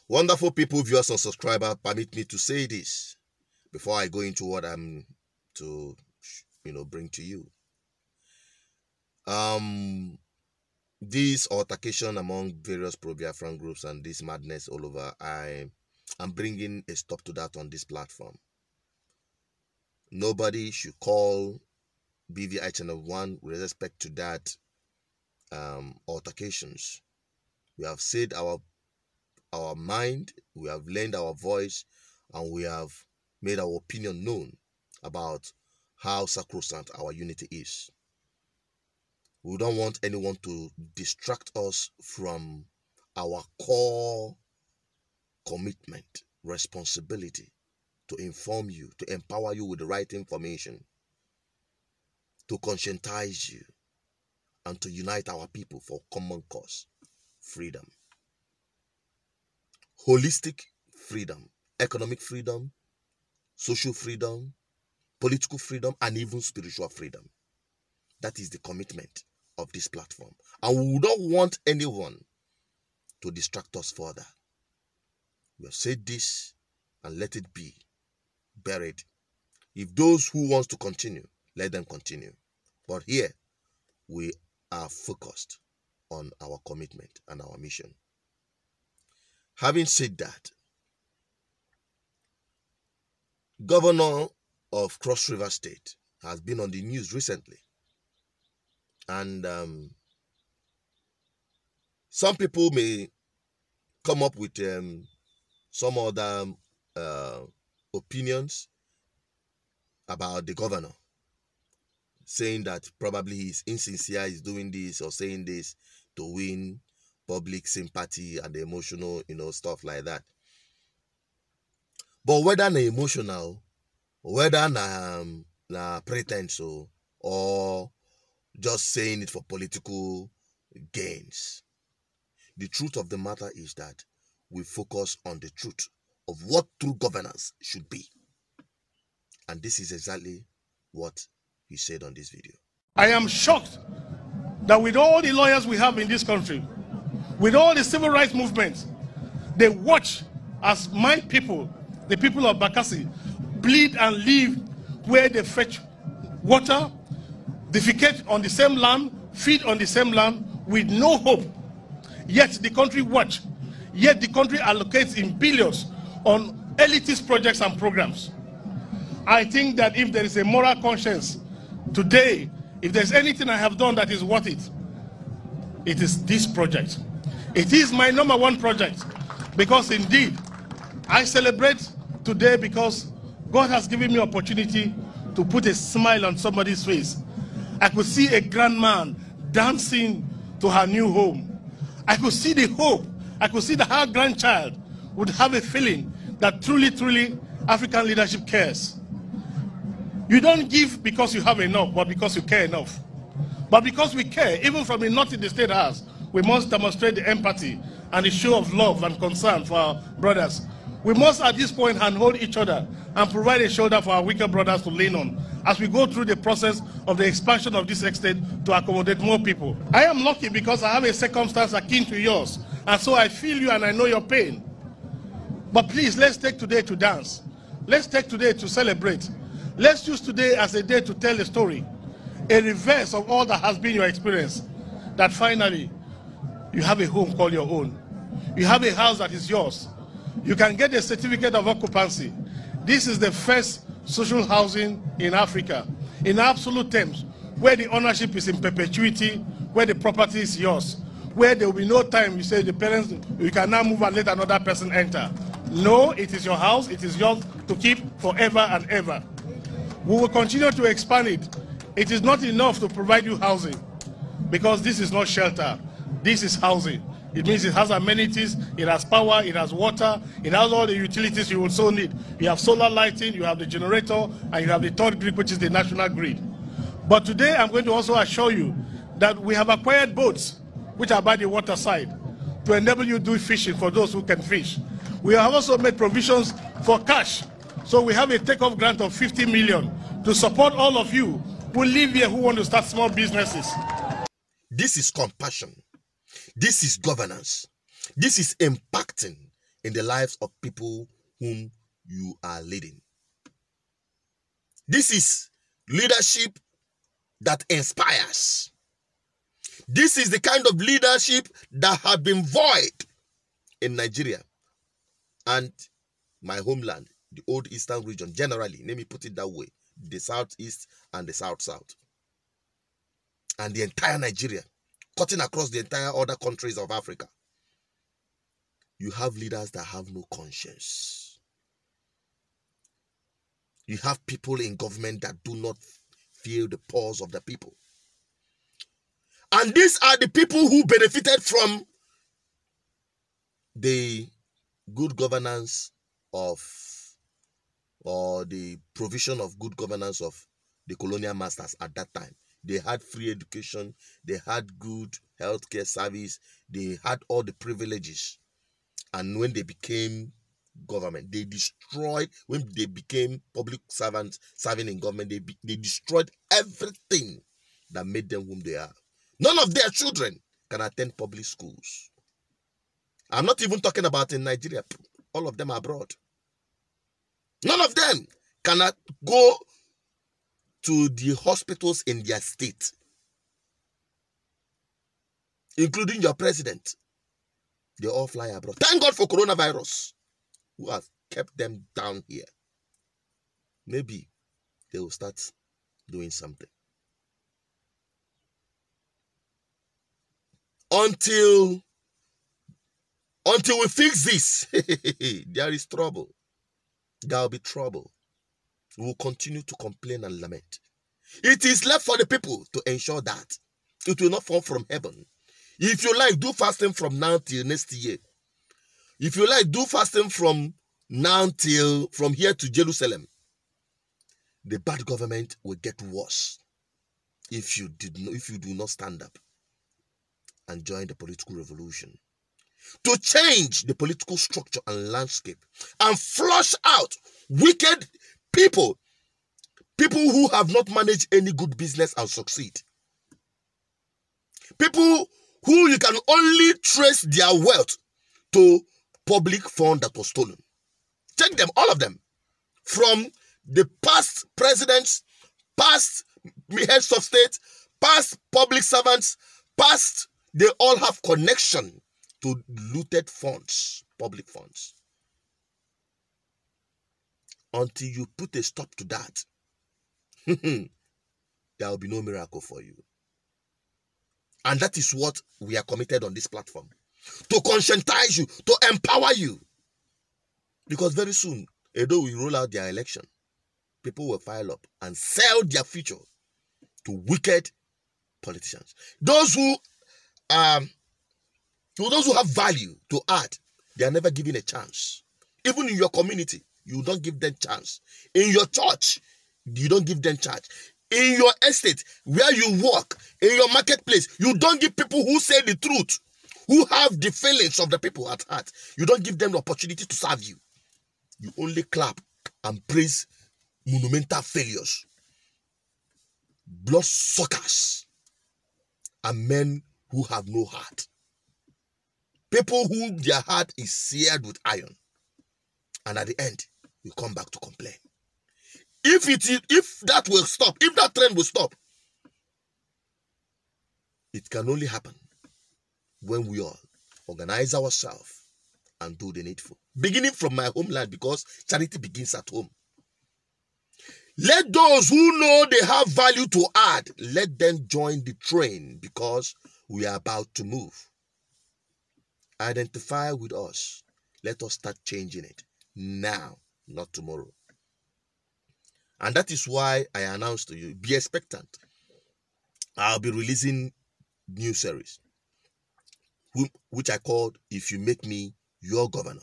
Wonderful people, viewers and subscribers, permit me to say this before I go into what I'm to bring to you. This altercation among various pro-Biafran groups and this madness all over, I'm bringing a stop to that on this platform. Nobody should call BVI Channel 1 with respect to that altercations. We have said our mind, we have lent our voice, and we have made our opinion known about how sacrosanct our unity is. We don't want anyone to distract us from our core commitment, responsibility to inform you, to empower you with the right information, to conscientize you, and to unite our people for common cause, freedom. Holistic freedom, economic freedom, social freedom, political freedom, and even spiritual freedom. That is the commitment of this platform. And we don't want anyone to distract us further. We have said this and let it be buried. If those who want to continue, let them continue. But here, we are focused on our commitment and our mission. Having said that, Governor of Cross River State has been on the news recently. And some people may come up with some other opinions about the governor, saying that probably he's insincere, he's doing this or saying this to win public sympathy and emotional, stuff like that. But whether na emotional, whether na pretense or just saying it for political gains, the truth of the matter is that we focus on the truth of what true governance should be. And this is exactly what he said on this video. I am shocked that with all the lawyers we have in this country, with all the civil rights movements, they watch as my people, the people of Bakassi, bleed and live where they fetch water, defecate on the same land, feed on the same land, with no hope. Yet the country watch, yet the country allocates in billions on elitist projects and programs. I think that if there is a moral conscience today, if there's anything I have done that is worth it, it is this project. It is my #1 project, because indeed, I celebrate today because God has given me opportunity to put a smile on somebody's face. I could see a grandma dancing to her new home. I could see the hope. I could see that her grandchild would have a feeling that truly, truly African leadership cares. You don't give because you have enough, but because you care enough. But because we care, even from the north in the state house, we must demonstrate the empathy and the show of love and concern for our brothers. We must at this point handhold each other and provide a shoulder for our weaker brothers to lean on as we go through the process of the expansion of this estate to accommodate more people. I am lucky because I have a circumstance akin to yours, and so I feel you and I know your pain. But please, let's take today to dance. Let's take today to celebrate. Let's use today as a day to tell a story, a reverse of all that has been your experience, that finally you have a home called your own. You have a house that is yours. You can get a certificate of occupancy. This is the first social housing in Africa, in absolute terms, where the ownership is in perpetuity, where the property is yours, where there will be no time you say the parents, you can now move and let another person enter. No, it is your house, it is yours to keep forever and ever. We will continue to expand it. It is not enough to provide you housing, because this is not shelter, this is housing. It means it has amenities, it has power, it has water, it has all the utilities you will so need. You have solar lighting, you have the generator, and you have the third grid, which is the national grid. But today I'm going to also assure you that we have acquired boats, which are by the water side, to enable you to do fishing for those who can fish. We have also made provisions for cash. So we have a takeoff grant of 50 million to support all of you who live here, who want to start small businesses. This is compassion. This is governance. This is impacting in the lives of people whom you are leading. This is leadership that inspires. This is the kind of leadership that has been void in Nigeria and my homeland, the old eastern region, generally, let me put it that way, the southeast and the south-south, and the entire Nigeria, cutting across the entire other countries of Africa. You have leaders that have no conscience. You have people in government that do not feel the pulse of the people. And these are the people who benefited from the good governance of, or the provision of good governance of the colonial masters at that time. They had free education, they had good healthcare service, they had all the privileges. And when they became government, they destroyed, when they became public servants serving in government, they destroyed everything that made them whom they are. None of their children can attend public schools. I'm not even talking about in Nigeria. All of them are abroad. None of them cannot go to the hospitals in their state, including your president. They all fly abroad. Thank God for coronavirus, who has kept them down here. Maybe they will start doing something. Until we fix this, there is trouble. There will be trouble. We will continue to complain and lament. It is left for the people to ensure that it will not fall from heaven. If you like, do fasting from now till next year. If you like, do fasting from now till from here to Jerusalem. The bad government will get worse if you do not stand up and join the political revolution to change the political structure and landscape and flush out wicked people who have not managed any good business and succeed. People who you can only trace their wealth to public fund that was stolen. Check them, all of them. From the past presidents, past heads of state, past public servants, past, they all have connection to looted funds, public funds. Until you put a stop to that, there will be no miracle for you. And that is what we are committed on this platform. To conscientize you, to empower you. Because very soon, although we roll out their election, people will file up and sell their future to wicked politicians. Those who have value to add, they are never given a chance. Even in your community, you don't give them chance. In your church, you don't give them chance. In your estate, where you work, in your marketplace, you don't give people who say the truth, who have the feelings of the people at heart. You don't give them the opportunity to serve you. You only clap and praise monumental failures, bloodsuckers, and men who have no heart. People who their heart is seared with iron. And at the end, you come back to complain. If that will stop, if that trend will stop, it can only happen when we all organize ourselves and do the needful. Beginning from my homeland, because charity begins at home. Let those who know they have value to add, let them join the train, because we are about to move. Identify with us. Let us start changing it now, not tomorrow. And that is why I announced to you, be expectant. I'll be releasing new series, which I called If You Make Me Your Governor,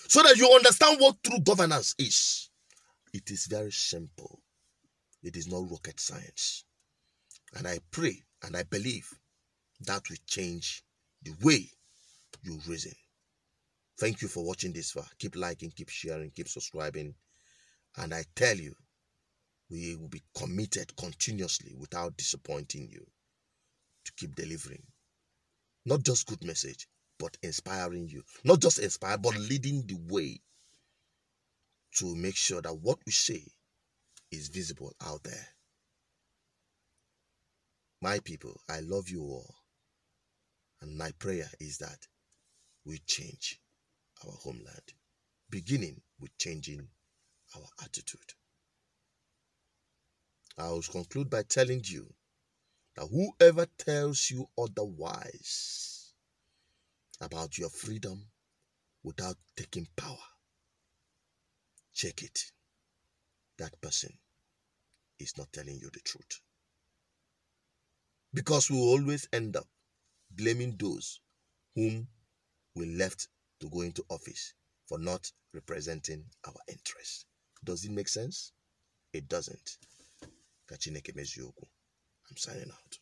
so that you understand what true governance is. It is very simple. It is not rocket science. And I pray and I believe that will change the way you reason. Thank you for watching this far. Keep liking, keep sharing, keep subscribing. And I tell you, we will be committed continuously without disappointing you to keep delivering not just good message, but inspiring you. Not just inspire, but leading the way to make sure that what we say is visible out there. My people, I love you all. And my prayer is that we change our homeland, beginning with changing our attitude. I will conclude by telling you that whoever tells you otherwise about your freedom without taking power, check it. That person is not telling you the truth. Because we will always end up blaming those whom we left to go into office for not representing our interests. Does it make sense? It doesn't. I'm signing out.